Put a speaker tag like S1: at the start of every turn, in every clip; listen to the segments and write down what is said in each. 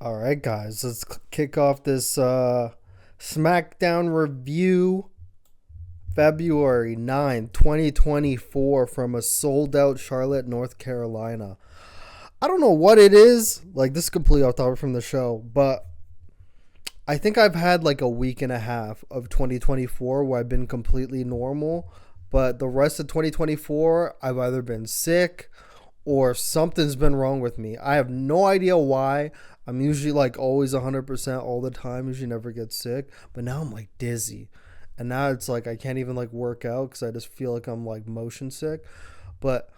S1: All right, guys, let's kick off this SmackDown review February 9th, 2024 from a sold out Charlotte, North Carolina. I don't know what it is. Like, this is completely off topic from the show, but I think I've had like a week and a half of 2024 where I've been completely normal, but the rest of 2024, I've either been sick or something's been wrong with me. I have no idea why. I'm usually like always 100% all the time, usually never get sick, but now I'm like dizzy. And now it's like I can't even like work out because I just feel like I'm like motion sick. But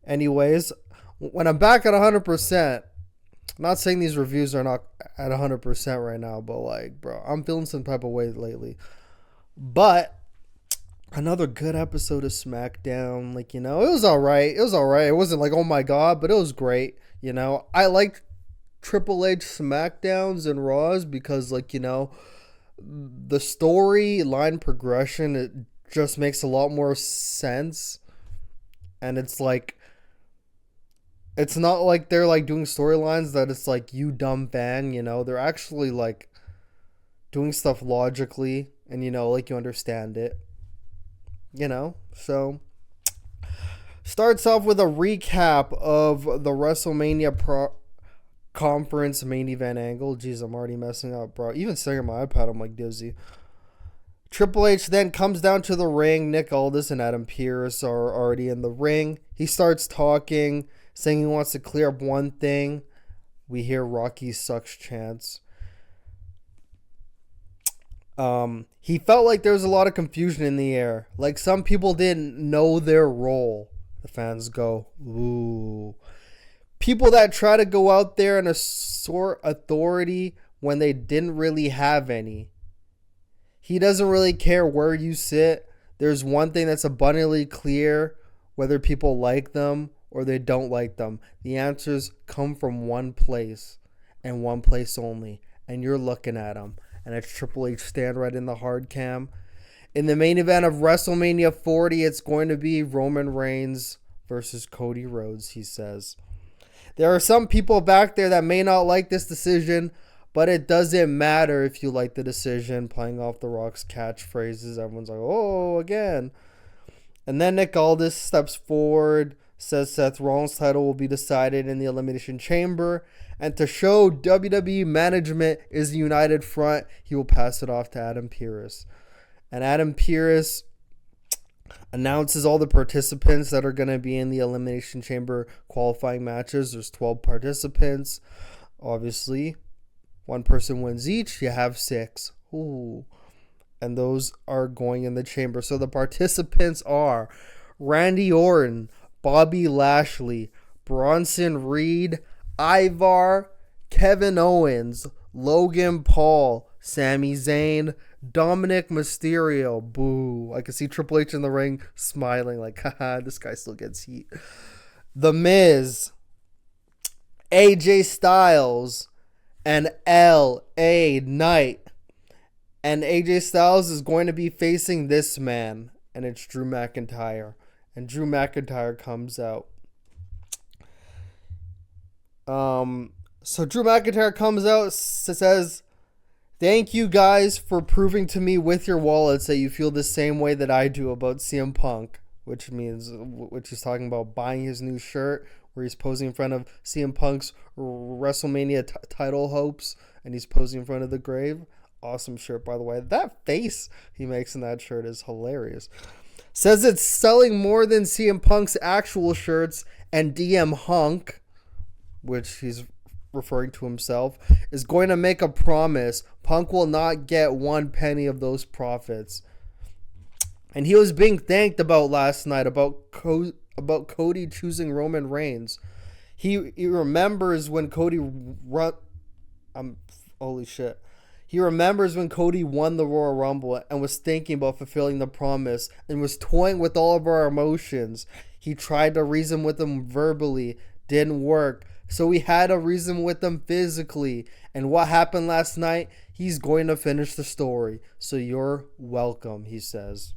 S1: anyways, when I'm back at 100%, I'm not saying these reviews are not at 100% right now, but like, bro, I'm feeling some type of way lately. But another good episode of SmackDown. Like, it was all right. It was all right. It wasn't like, oh my God, but it was great. I liked Triple H SmackDowns and Raws because, like, the storyline progression, it just makes a lot more sense. And it's like, it's not like they're like doing storylines that it's like, you dumb fan, they're actually like doing stuff logically and, like you understand it, so starts off with a recap of the WrestleMania conference main event angle. Jeez, I'm already messing up, bro. Even staring at my iPad, I'm like dizzy. Triple H then comes down to the ring. Nick Aldis and Adam Pearce are already in the ring. He starts talking, saying he wants to clear up one thing. We hear Rocky sucks chants. He felt like there was a lot of confusion in the air. Like some people didn't know their role. The fans go, ooh. People that try to go out there and assert authority when they didn't really have any. He doesn't really care where you sit. There's one thing that's abundantly clear, whether people like them or they don't like them. The answers come from one place and one place only. And you're looking at them. And it's Triple H stand right in the hard cam. In the main event of WrestleMania 40, it's going to be Roman Reigns versus Cody Rhodes, he says. There are some people back there that may not like this decision, but it doesn't matter if you like the decision. Playing off The Rock's catchphrases. Everyone's like, oh, again. And then Nick Aldis steps forward, says Seth Rollins' title will be decided in the Elimination Chamber. And to show WWE management is a united front, he will pass it off to Adam Pearce. And Adam Pearce announces all the participants that are going to be in the Elimination Chamber qualifying matches. There's 12 participants. Obviously, one person wins each. You have 6. Ooh. And those are going in the chamber. So the participants are Randy Orton, Bobby Lashley, Bronson Reed, Ivar, Kevin Owens, Logan Paul, Sami Zayn, Dominic Mysterio. Boo. I can see Triple H in the ring smiling like, haha, this guy still gets heat. The Miz, AJ Styles, and LA Knight. And AJ Styles is going to be facing this man, and it's Drew McIntyre. And Drew McIntyre comes out. So Drew McIntyre comes out, says, thank you guys for proving to me with your wallets that you feel the same way that I do about CM Punk, which he's talking about buying his new shirt where he's posing in front of CM Punk's WrestleMania title hopes, and he's posing in front of the grave. Awesome shirt, by the way. That face he makes in that shirt is hilarious. Says it's selling more than CM Punk's actual shirts, and DM Hunk, which he's referring to himself, is going to make a promise. Punk will not get one penny of those profits. And he was being thanked about last night about Cody choosing Roman Reigns. He remembers when Cody holy shit. He remembers when Cody won the Royal Rumble and was thinking about fulfilling the promise and was toying with all of our emotions. He tried to reason with them verbally, didn't work. So we had to reason with them physically. And what happened last night? He's going to finish the story. So you're welcome, he says.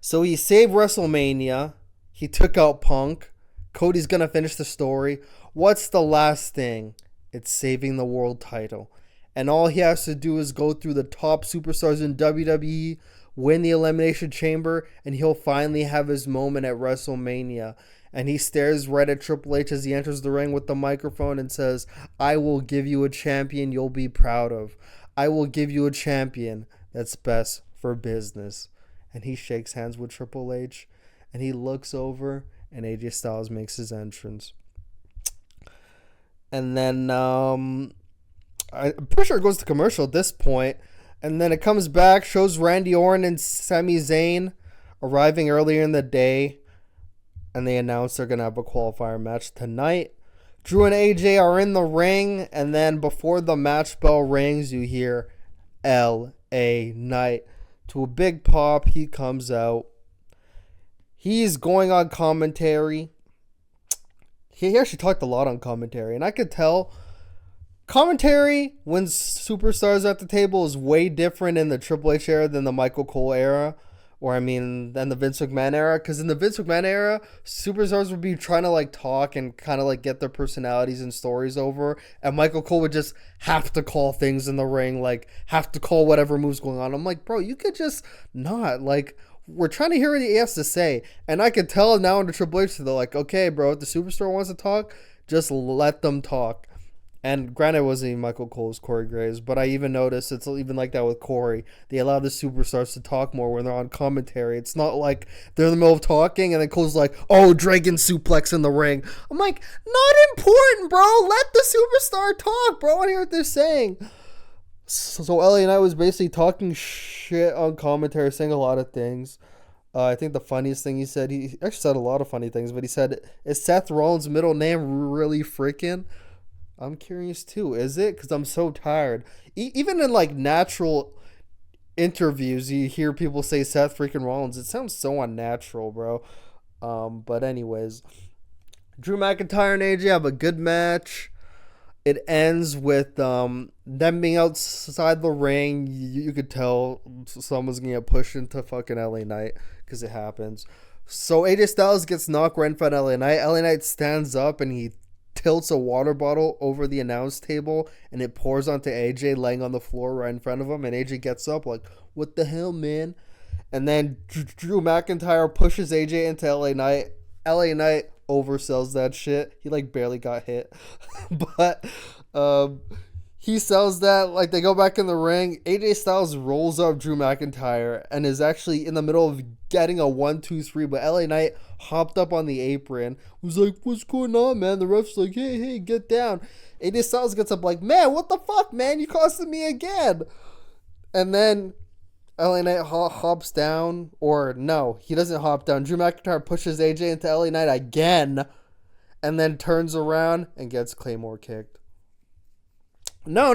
S1: So he saved WrestleMania. He took out Punk. Cody's going to finish the story. What's the last thing? It's saving the world title. And all he has to do is go through the top superstars in WWE, win the Elimination Chamber, and he'll finally have his moment at WrestleMania. And he stares right at Triple H as he enters the ring with the microphone and says, I will give you a champion you'll be proud of. I will give you a champion that's best for business. And he shakes hands with Triple H, and he looks over, and AJ Styles makes his entrance. And then I'm pretty sure it goes to commercial at this point. And then it comes back, shows Randy Orton and Sami Zayn arriving earlier in the day. And they announce they're going to have a qualifier match tonight. Drew and AJ are in the ring. And then before the match bell rings, you hear LA Knight. To a big pop, he comes out. He's going on commentary. He actually talked a lot on commentary. And I could tell commentary when superstars are at the table is way different in the Triple H era than the Michael Cole era. Than the Vince McMahon era. Because in the Vince McMahon era, superstars would be trying to like talk and kind of like get their personalities and stories over. And Michael Cole would just have to call things in the ring. Like, have to call whatever move's going on. I'm like, bro, you could just not. Like, we're trying to hear what he has to say. And I could tell now in the Triple H, they're like, okay, bro, if the superstar wants to talk, just let them talk. And granted, it wasn't even Michael Cole's Corey Graves, but I even noticed it's even like that with Corey. They allow the superstars to talk more when they're on commentary. It's not like they're in the middle of talking and then Cole's like, oh, dragon suplex in the ring. I'm like, not important, bro. Let the superstar talk, bro. I want to hear what they're saying. So LA Knight was basically talking shit on commentary, saying a lot of things. I think the funniest thing he actually said a lot of funny things, but he said, is Seth Rollins' middle name really freaking? I'm curious too. Is it? Because I'm so tired. Even in like natural interviews, you hear people say Seth freaking Rollins. It sounds so unnatural, bro. But anyways, Drew McIntyre and AJ have a good match. It ends with them being outside the ring. You could tell someone's gonna get pushed into fucking LA Knight because it happens. So AJ Styles gets knocked right in front of LA Knight. LA Knight stands up and he tilts a water bottle over the announce table and it pours onto AJ laying on the floor right in front of him, and AJ gets up like, what the hell, man? And then Drew McIntyre pushes AJ into LA Knight. LA Knight oversells that shit. He like barely got hit. But he sells that. Like, they go back in the ring. AJ Styles rolls up Drew McIntyre and is actually in the middle of getting a 1-2-3, but LA Knight hopped up on the apron, was like, what's going on, man? The ref's like, hey, get down. AJ Styles gets up like, man, what the fuck, man? You costed me again. And then LA Knight hops down, or no, he doesn't hop down. Drew McIntyre pushes AJ into LA Knight again, and then turns around and gets Claymore kicked. No.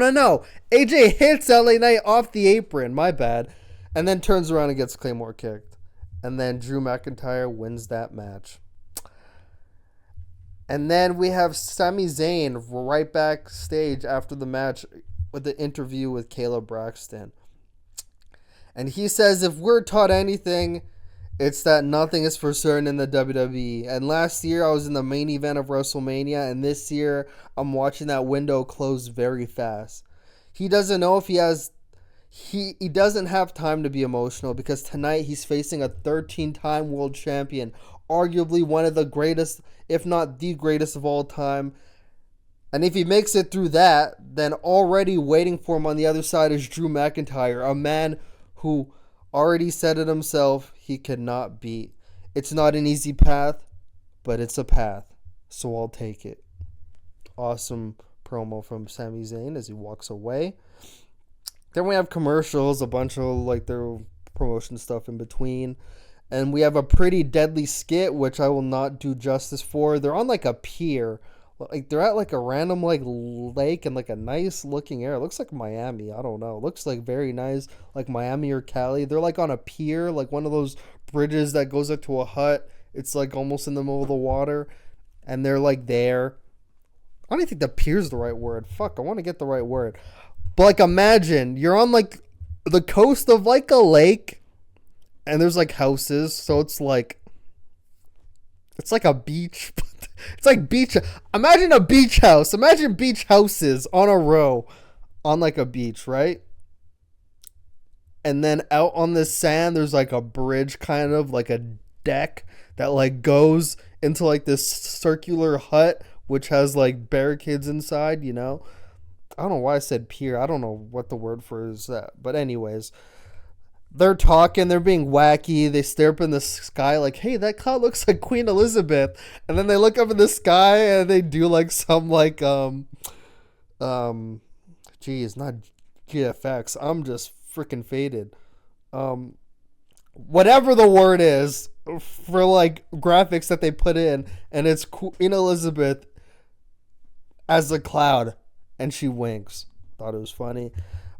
S1: AJ hits LA Knight off the apron, my bad, and then turns around and gets Claymore kicked. And then Drew McIntyre wins that match. And then we have Sami Zayn right backstage after the match with the interview with Caleb Braxton. And he says, if we're taught anything, it's that nothing is for certain in the WWE. And last year I was in the main event of WrestleMania, and this year I'm watching that window close very fast. He doesn't know if he doesn't have time to be emotional, because tonight he's facing a 13-time world champion, arguably one of the greatest, if not the greatest of all time. And if he makes it through that, then already waiting for him on the other side is Drew McIntyre, a man who already said it himself he cannot beat. It's not an easy path, but it's a path, so I'll take it. Awesome promo from Sami Zayn as he walks away. Then we have commercials, a bunch of like their promotion stuff in between. And we have a pretty deadly skit, which I will not do justice for. They're on like a pier. Like they're at like a random like lake and like a nice looking area. It looks like Miami. I don't know. It looks like very nice, like Miami or Cali. They're like on a pier, like one of those bridges that goes up to a hut. It's like almost in the middle of the water. And they're like there. I don't even think the pier's the right word. Fuck, I want to get the right word. But like imagine you're on like the coast of like a lake and there's like houses. So it's like a beach. It's like beach. Imagine a beach house. Imagine beach houses on a row on like a beach, right? And then out on the sand, there's like a bridge, kind of like a deck that like goes into like this circular hut, which has like barricades inside, you know? I don't know why I said pier. I don't know what the word for is that. But anyways, they're talking, they're being wacky. They stare up in the sky like, hey, that cloud looks like Queen Elizabeth. And then they look up in the sky and they do like some like geez, not GFX. I'm just freaking faded. Whatever the word is for like graphics that they put in, and it's Queen Elizabeth as a cloud, and she winks. Thought it was funny.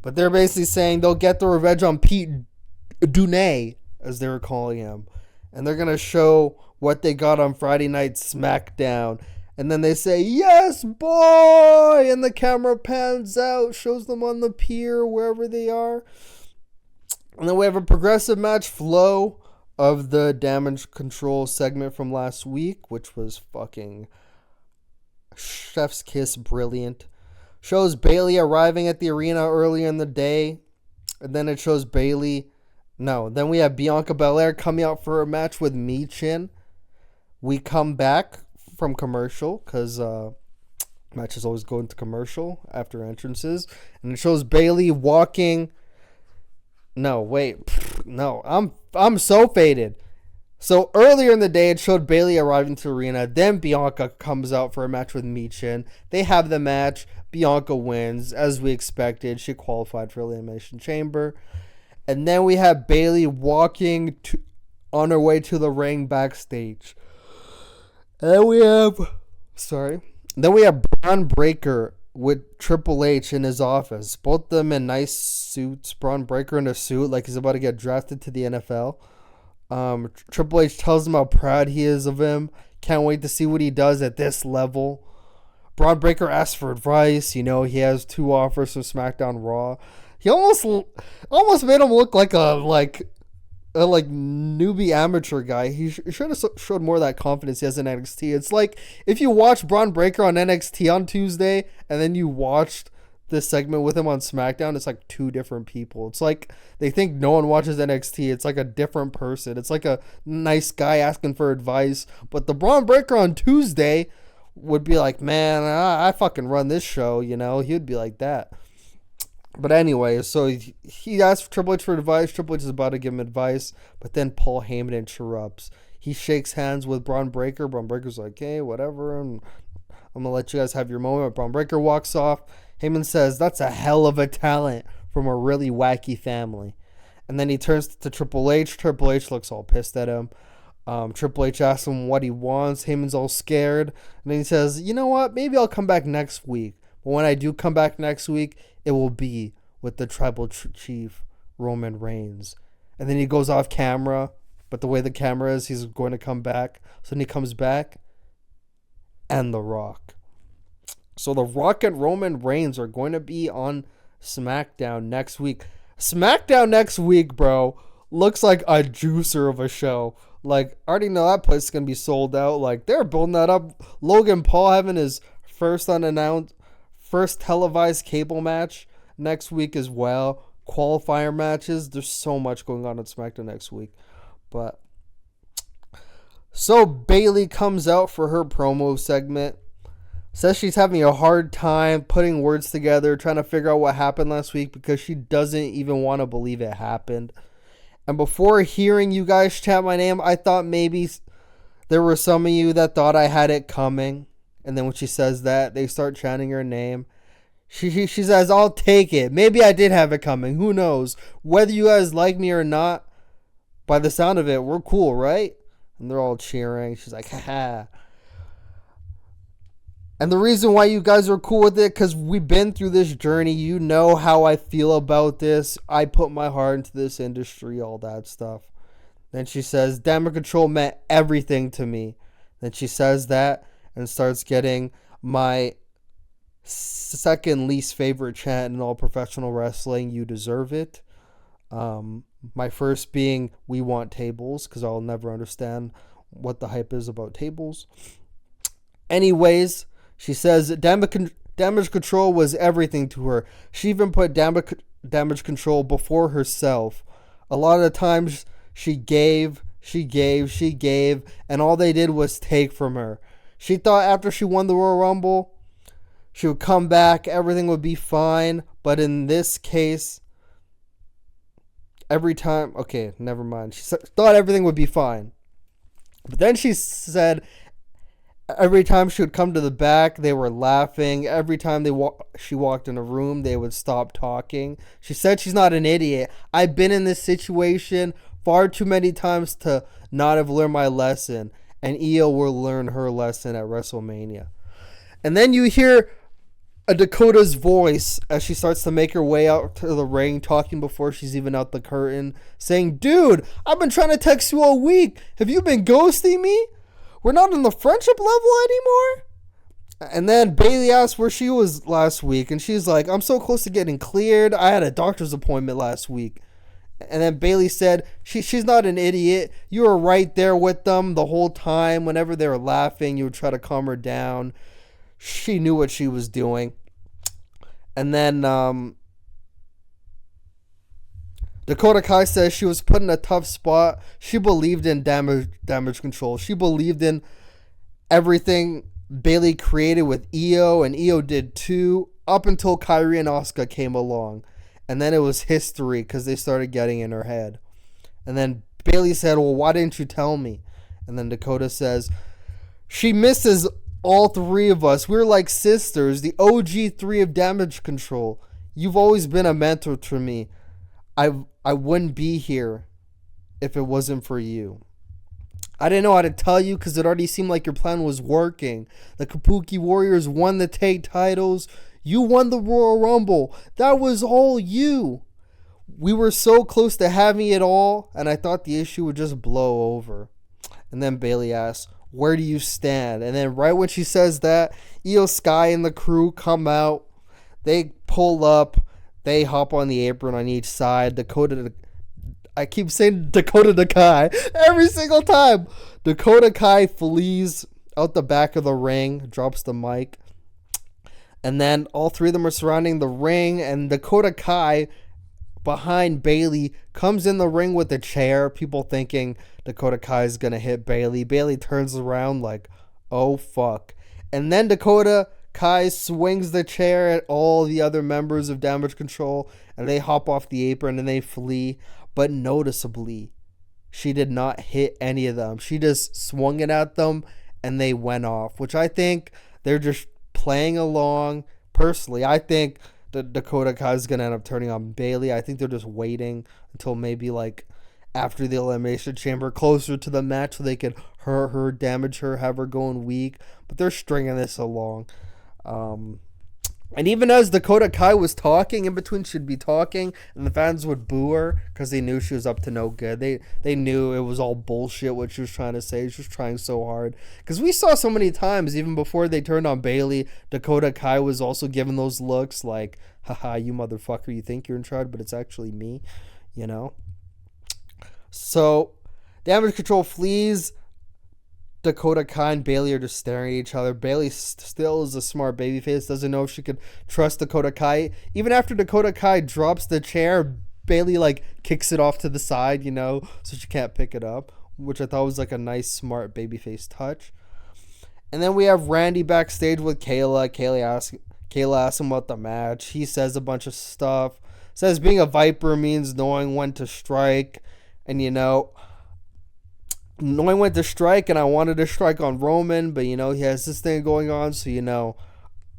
S1: But they're basically saying they'll get the revenge on Pete Dunne, as they were calling him. And they're going to show what they got on Friday night SmackDown. And then they say, yes, boy! And the camera pans out, shows them on the pier, wherever they are. And then we have a progressive match flow of the damage control segment from last week, which was fucking chef's kiss brilliant. Shows Bayley arriving at the arena earlier in the day. And then it shows Bayley. No, then we have Bianca Belair coming out for a match with Michin. We come back from commercial because matches always go into commercial after entrances. And it shows Bayley walking. No, wait. No, I'm so faded. So earlier in the day, it showed Bayley arriving to the arena. Then Bianca comes out for a match with Michin. They have the match. Bianca wins, as we expected. She qualified for Elimination Chamber. And then we have Bayley walking on her way to the ring backstage. And then we have... Then we have Braun Breaker with Triple H in his office. Both of them in nice suits. Braun Breaker in a suit like he's about to get drafted to the NFL. Triple H tells him how proud he is of him. Can't wait to see what he does at this level. Braun Breaker asks for advice. You know, he has 2 offers from SmackDown Raw. He almost made him look like a newbie amateur guy. He should have showed more of that confidence he has in NXT. It's like if you watch Braun Breaker on NXT on Tuesday and then you watched this segment with him on SmackDown, it's like 2 different people. It's like they think no one watches NXT. It's like a different person. It's like a nice guy asking for advice. But the Braun Breaker on Tuesday would be like, man, I fucking run this show, you know? He would be like that. But anyway, so he asked Triple H for advice. Triple H is about to give him advice, but then Paul Heyman interrupts. He shakes hands with Braun Breaker. Braun Breaker's like, hey, whatever, and I'm going to let you guys have your moment. Braun Breaker walks off. Heyman says, that's a hell of a talent from a really wacky family. And then he turns to Triple H. Triple H looks all pissed at him. Triple H asks him what he wants. Heyman's all scared. And then he says, you know what? Maybe I'll come back next week. But when I do come back next week, it will be with the tribal chief, Roman Reigns. And then he goes off camera. But the way the camera is, he's going to come back. So then he comes back. And The Rock. So The Rock and Roman Reigns are going to be on SmackDown next week. SmackDown next week, bro, looks like a juicer of a show. Like, I already know that place is going to be sold out. Like, they're building that up. Logan Paul having his first televised cable match next week as well. Qualifier matches. There's so much going on SmackDown next week. But so Bayley comes out for her promo segment. Says she's having a hard time putting words together, trying to figure out what happened last week because she doesn't even want to believe it happened. And before hearing you guys chant my name, I thought maybe there were some of you that thought I had it coming. And then when she says that, they start chanting her name. She says, I'll take it. Maybe I did have it coming. Who knows? Whether you guys like me or not, by the sound of it, we're cool, right? And they're all cheering. She's like, haha. And the reason why you guys are cool with it, because we've been through this journey. You know how I feel about this. I put my heart into this industry, all that stuff. Then she says, damage control meant everything to me. Then she says that and starts getting my second least favorite chant in all professional wrestling, you deserve it. My first being, we want tables, because I'll never understand what the hype is about tables. Anyways, she says damage control was everything to her. She even put damage control before herself. A lot of the times she gave, and all they did was take from her. She thought after she won the Royal Rumble, she would come back, everything would be fine. But in this case, every time, okay, never mind. She thought everything would be fine. But then she said every time she would come to the back, they were laughing. Every time she walked in a room, they would stop talking. She said she's not an idiot. I've been in this situation far too many times to not have learned my lesson. And Io will learn her lesson at WrestleMania. And then you hear a Dakota's voice as she starts to make her way out to the ring, talking before she's even out the curtain, saying, "Dude, I've been trying to text you all week. Have you been ghosting me? We're not on the friendship level anymore?" And then Bayley asked where she was last week, and she's like, "I'm so close to getting cleared. I had a doctor's appointment last week." And then Bayley said, she's not an idiot. You were right there with them the whole time. Whenever they were laughing, you would try to calm her down. She knew what she was doing. And then Dakota Kai says she was put in a tough spot. She believed in damage control. She believed in everything Bayley created with Io, and Io did too, up until Kairi and Asuka came along. And then it was history because they started getting in her head. And then Bayley said, "Well, why didn't you tell me?" And then Dakota says, "She misses all three of us. We're like sisters, the OG three of damage control. You've always been a mentor to me. I wouldn't be here if it wasn't for you. I didn't know how to tell you because it already seemed like your plan was working. The Kabuki Warriors won the tag titles. You won the Royal Rumble. That was all you. We were so close to having it all, and I thought the issue would just blow over." And then Bayley asks, "Where do you stand?" And then right when she says that, Io Sky and the crew come out. They pull up. They hop on the apron on each side. I keep saying Dakota Kai every single time. Dakota Kai flees out the back of the ring, drops the mic. And then all three of them are surrounding the ring, and Dakota Kai, behind Bayley, comes in the ring with a chair. People thinking Dakota Kai is going to hit Bayley. Bayley turns around like, oh fuck. And then Dakota Kai swings the chair at all the other members of Damage Control, and they hop off the apron and they flee. But noticeably, she did not hit any of them. She just swung it at them and they went off, which I think they're just playing along. Personally, I think that Dakota Kai is going to end up turning on Bayley. I think they're just waiting until maybe like after the Elimination Chamber, closer to the match, so they could hurt her, damage her, have her going weak. But they're stringing this along. And even as Dakota Kai was talking, in between she'd be talking, and the fans would boo her because they knew she was up to no good. They knew it was all bullshit what she was trying to say. She was trying so hard. Because we saw so many times, even before they turned on Bayley, Dakota Kai was also giving those looks like, haha, you motherfucker, you think you're in charge, but it's actually me, you know? So, Damage Control flees. Dakota Kai and Bayley are just staring at each other. Bayley still is a smart babyface, doesn't know if she could trust Dakota Kai. Even after Dakota Kai drops the chair, Bayley like kicks it off to the side, you know, so she can't pick it up, which I thought was like a nice, smart babyface touch. And then we have Randy backstage with Kayla. Kayla asks him about the match. He says a bunch of stuff. Says being a Viper means knowing when to strike, and you know, knowing when to strike, and I wanted to strike on Roman, but you know, he has this thing going on, so you know,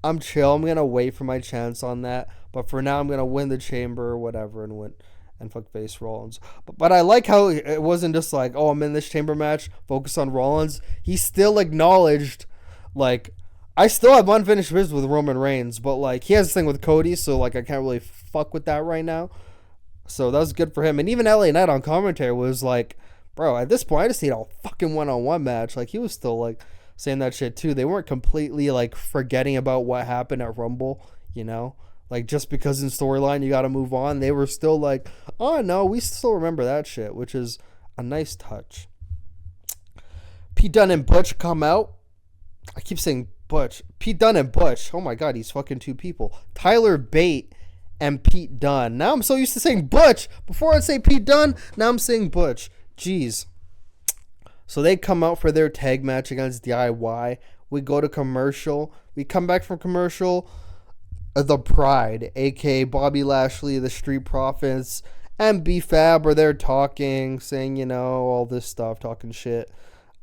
S1: I'm chill. I'm gonna wait for my chance on that, but for now I'm gonna win the chamber or whatever and win and fuck face Rollins. But I like how it wasn't just like, oh, I'm in this chamber match, focus on Rollins. He still acknowledged, like, I still have unfinished business with Roman Reigns, but like he has this thing with Cody, so like I can't really fuck with that right now. So that was good for him. And even LA Knight on commentary was like, bro, at this point, I just need a fucking one-on-one match. Like, he was still, like, saying that shit, too. They weren't completely, like, forgetting about what happened at Rumble, you know? Like, just because in storyline you gotta move on, they were still like, oh, no, we still remember that shit, which is a nice touch. Pete Dunne and Butch come out. I keep saying Butch. Pete Dunne and Butch. Oh my God, he's fucking two people. Tyler Bate and Pete Dunne. Now I'm so used to saying Butch. Before I'd say Pete Dunne, now I'm saying Butch. Jeez. So they come out for their tag match against DIY. We go to commercial. We come back from commercial. The Pride, a.k.a. Bobby Lashley, the Street Profits, and B-Fab are there talking, saying, all this stuff, talking shit.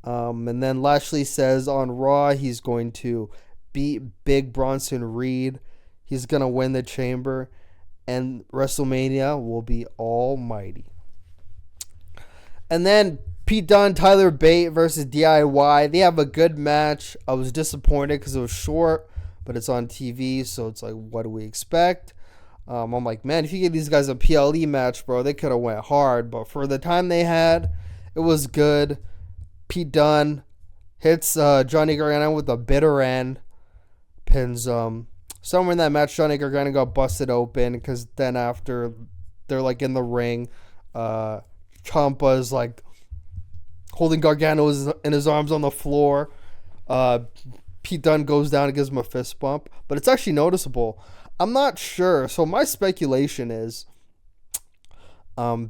S1: And then Lashley says on Raw he's going to beat Big Bronson Reed. He's going to win the Chamber. And WrestleMania will be almighty. And then Pete Dunne, Tyler Bate versus DIY. They have a good match. I was disappointed because it was short, but it's on TV, so it's like, what do we expect? I'm like, man, if you give these guys a PLE match, bro, they could have went hard. But for the time they had, it was good. Pete Dunne hits Johnny Gargano with a bitter end. Pins somewhere in that match, Johnny Gargano got busted open because then after they're like in the ring, Ciampa's like holding Gargano in his arms on the floor. Pete Dunne goes down and gives him a fist bump, but it's actually noticeable. I'm not sure. So my speculation is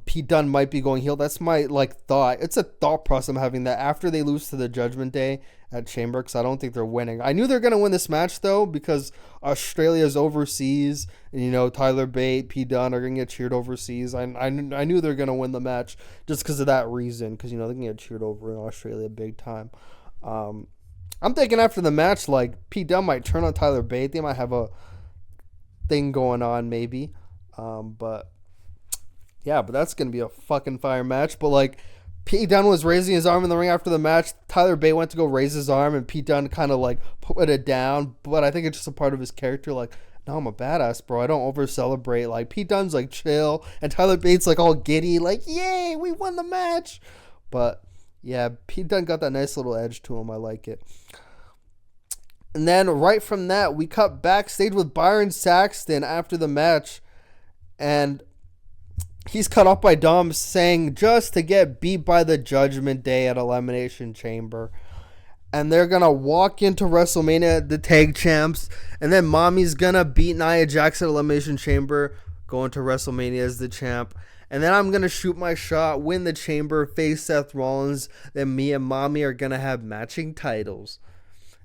S1: Pete Dunne might be going heel. That's my thought. It's a thought process I'm having, that after they lose to the Judgment Day at Chamber, because I don't think they're winning. I knew they're going to win this match, though, because Australia's overseas, and, Tyler Bate, Pete Dunne are going to get cheered overseas. I knew they're going to win the match just because of that reason, because, they're going to get cheered over in Australia big time. I'm thinking after the match, Pete Dunne might turn on Tyler Bate. They might have a thing going on, maybe. But that's going to be a fucking fire match. But, Pete Dunne was raising his arm in the ring after the match. Tyler Bate went to go raise his arm, and Pete Dunne kind of, put it down. But I think it's just a part of his character. No, I'm a badass, bro. I don't over-celebrate. Pete Dunne's, chill. And Tyler Bate's, all giddy. Yay, we won the match. But, yeah, Pete Dunne got that nice little edge to him. I like it. And then right from that, we cut backstage with Byron Saxton after the match. And he's cut off by Dom saying just to get beat by the Judgment Day at Elimination Chamber. And they're going to walk into WrestleMania, the tag champs. And then Mommy's going to beat Nia Jax at Elimination Chamber, go into WrestleMania as the champ. And then I'm going to shoot my shot, win the Chamber, face Seth Rollins. Then me and Mommy are going to have matching titles.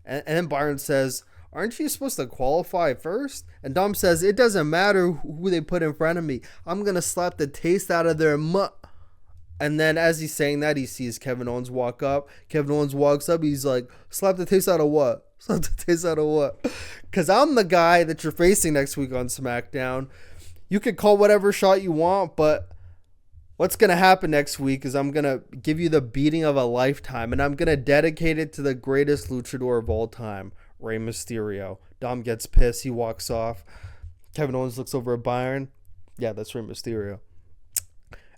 S1: And then Byron says, aren't you supposed to qualify first? And Dom says, it doesn't matter who they put in front of me. I'm going to slap the taste out of their And then as he's saying that, he sees Kevin Owens walk up. Kevin Owens walks up. He's like, slap the taste out of what? Slap the taste out of what? Because I'm the guy that you're facing next week on SmackDown. You could call whatever shot you want, but what's going to happen next week is I'm going to give you the beating of a lifetime, and I'm going to dedicate it to the greatest luchador of all time, Rey Mysterio. Dom gets pissed. He walks off. Kevin Owens looks over at Byron. Yeah, that's Rey Mysterio.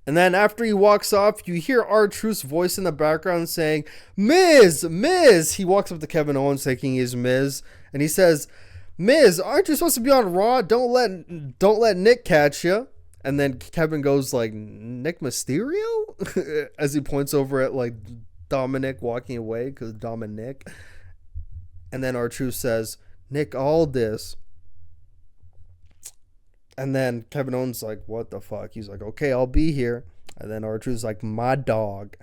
S1: And then after he walks off, you hear R-Truth's voice in the background saying, Miz, Miz. He walks up to Kevin Owens thinking he's Miz, and he says, Miz, aren't you supposed to be on Raw? Don't let Nick catch you. And then Kevin goes Nick Mysterio? As he points over at Dominic walking away because Dominic. And then R-Truth says, Nick Aldis. And then Kevin Owens what the fuck? He's like, okay, I'll be here. And then R-Truth's my dog.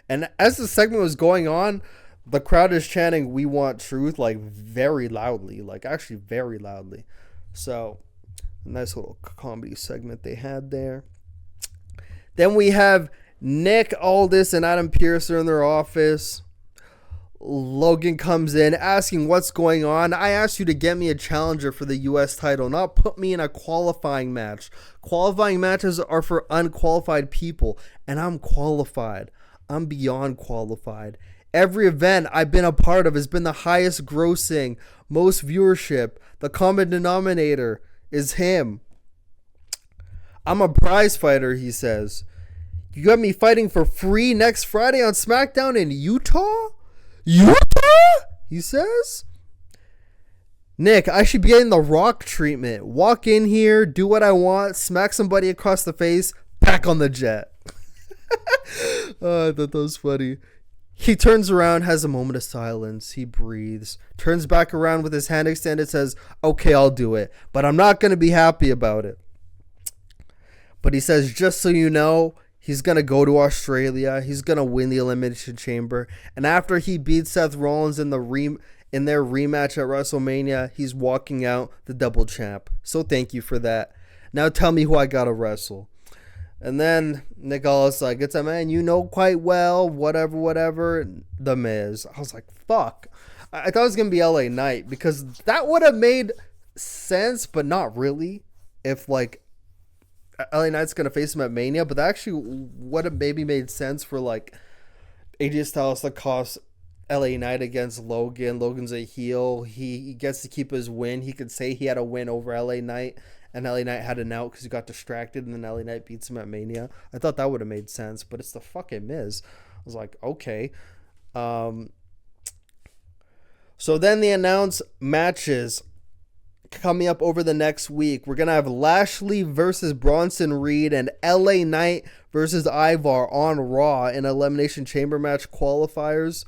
S1: And as the segment was going on, the crowd is chanting, we want truth, very loudly. Actually very loudly. So nice little comedy segment they had there. Then we have Nick Aldis and Adam Pearce are in their office. Logan comes in asking what's going on. I asked you to get me a challenger for the U.S. title, not put me in a qualifying match. Qualifying matches are for unqualified people, and I'm qualified. I'm beyond qualified. Every event I've been a part of has been the highest grossing, most viewership. The common denominator is him. I'm a prize fighter, he says. You got me fighting for free next Friday on SmackDown in Utah? Utah? He says. Nick, I should be getting the Rock treatment. Walk in here, do what I want, smack somebody across the face, back on the jet. Oh, I thought that was funny. He turns around, has a moment of silence. He breathes, turns back around with his hand extended, says, okay, I'll do it, but I'm not going to be happy about it. But he says, just so you know, he's going to go to Australia. He's going to win the Elimination Chamber. And after he beats Seth Rollins in their rematch at WrestleMania, he's walking out the double champ. So thank you for that. Now tell me who I got to wrestle. And then Nick Aldis like, it's a man you know quite well, whatever, The Miz. I was like, fuck. I thought it was going to be LA Knight because that would have made sense, but not really. If, like, LA Knight's going to face him at Mania, but that actually would have maybe made sense for, like, AJ Styles to cost LA Knight against Logan. Logan's a heel. He gets to keep his win. He could say he had a win over LA Knight. And LA Knight had an out because he got distracted, and then LA Knight beats him at Mania. I thought that would have made sense, but it's the fucking Miz. I was like, okay. So then they announce matches coming up over the next week. We're going to have Lashley versus Bronson Reed and LA Knight versus Ivar on Raw in Elimination Chamber match qualifiers.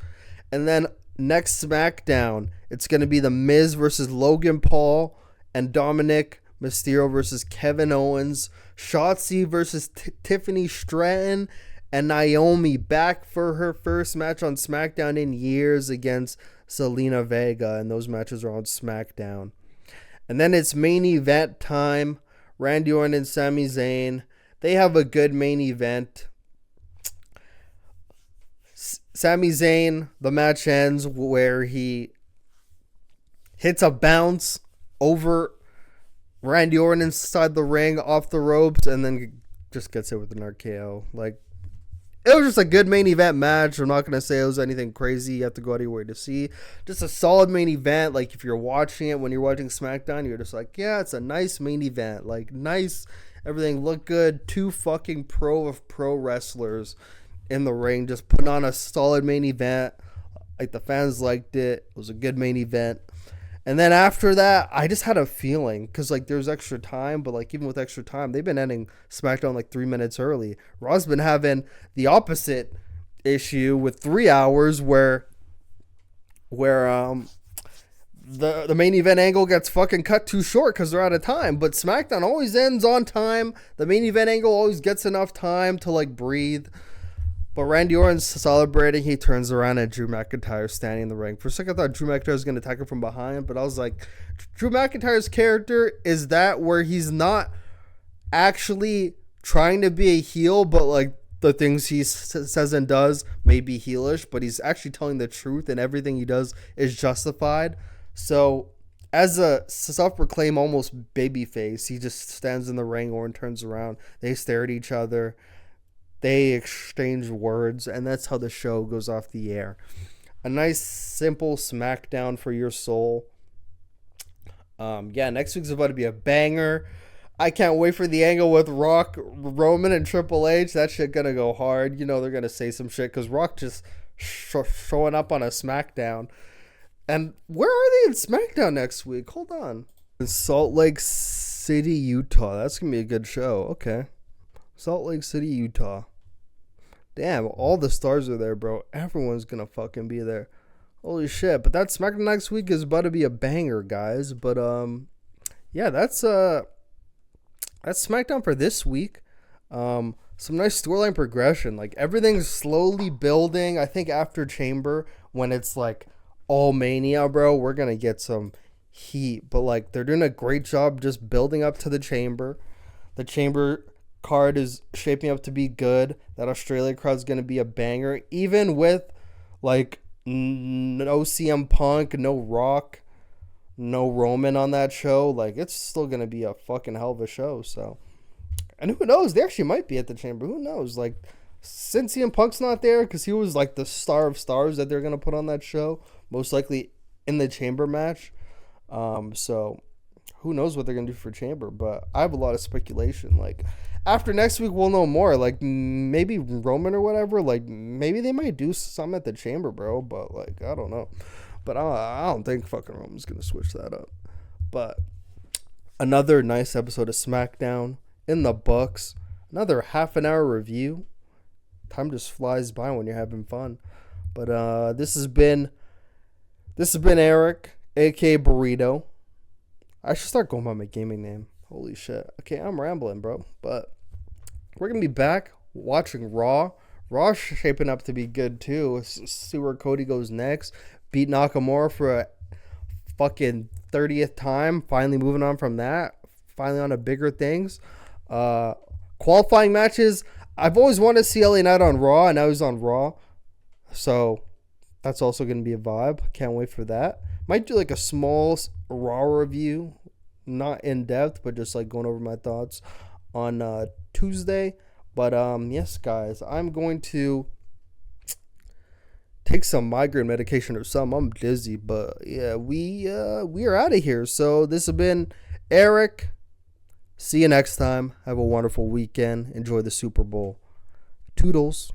S1: And then next SmackDown, it's going to be The Miz versus Logan Paul and Dominic Mysterio versus Kevin Owens, Shotzi versus Tiffany Stratton, and Naomi back for her first match on SmackDown in years against Zelina Vega, and those matches are on SmackDown. And then it's main event time. Randy Orton and Sami Zayn, they have a good main event. Sami Zayn, the match ends where he hits a bounce over Randy Orton inside the ring off the ropes and then just gets hit with an RKO. Like, it was just a good main event match. I'm not going to say it was anything crazy you have to go out of your way to see. Just a solid main event. Like, if you're watching it, when you're watching SmackDown, you're just like, yeah, it's a nice main event. Like, nice. Everything looked good. Two fucking pro wrestlers in the ring just putting on a solid main event. Like, the fans liked it. It was a good main event. And then after that, I just had a feeling, because, like, there's extra time, but, like, even with extra time, they've been ending SmackDown, like, 3 minutes early. Raw's been having the opposite issue with 3 hours where the main event angle gets fucking cut too short because they're out of time. But SmackDown always ends on time. The main event angle always gets enough time to, like, breathe. But Randy Orton's celebrating. He turns around and Drew McIntyre standing in the ring. For a second, I thought Drew McIntyre was going to attack him from behind. But I was like, Drew McIntyre's character is that where he's not actually trying to be a heel, but, like, the things he says and does may be heelish, but he's actually telling the truth and everything he does is justified. So as a self-proclaimed almost babyface, he just stands in the ring. Orton turns around. They stare at each other. They exchange words, and that's how the show goes off the air. A nice, simple SmackDown for your soul. Next week's about to be a banger. I can't wait for the angle with Rock, Roman, and Triple H. That shit gonna go hard. You know they're gonna say some shit because Rock just showing up on a SmackDown. And where are they in SmackDown next week? Hold on. In Salt Lake City, Utah. That's gonna be a good show. Okay. Salt Lake City, Utah. Damn, all the stars are there, bro. Everyone's gonna fucking be there. Holy shit. But that SmackDown next week is about to be a banger, guys. But that's SmackDown for this week. Some nice storyline progression. Like, everything's slowly building. I think after Chamber, when it's like all Mania, bro, we're gonna get some heat. But, like, they're doing a great job just building up to the Chamber. The Chamber card is shaping up to be good. That Australia crowd's gonna be a banger, even with, like, no CM Punk, no Rock, no Roman on that show. Like, it's still gonna be a fucking hell of a show. So, and who knows, they actually might be at the Chamber. Who knows? Like, since CM Punk's not there, because he was like the star of stars that they're gonna put on that show, most likely in the Chamber match. So who knows what they're gonna do for Chamber? But I have a lot of speculation. Like, after next week, we'll know more. Like, maybe Roman or whatever. Like, maybe they might do something at the Chamber, bro. But, like, I don't know. But I don't think fucking Roman's going to switch that up. But another nice episode of SmackDown in the books. Another half an hour review. Time just flies by when you're having fun. But this has been Eric, aka Burrito. I should start going by my gaming name. Holy shit. Okay, I'm rambling, bro. But we're gonna be back watching Raw. Raw's shaping up to be good too. See where Cody goes next. Beat Nakamura for a fucking 30th time. Finally moving on from that. Finally on to bigger things. Qualifying matches. I've always wanted to see LA Knight on Raw, and now he's on Raw. So that's also going to be a vibe. Can't wait for that. Might do like a small Raw review. Not in depth, but just like going over my thoughts on Tuesday. But yes, guys, I'm going to take some migraine medication or something. I'm dizzy, but yeah, we are out of here. So this has been Eric. See you next time. Have a wonderful weekend. Enjoy the Super Bowl. Toodles.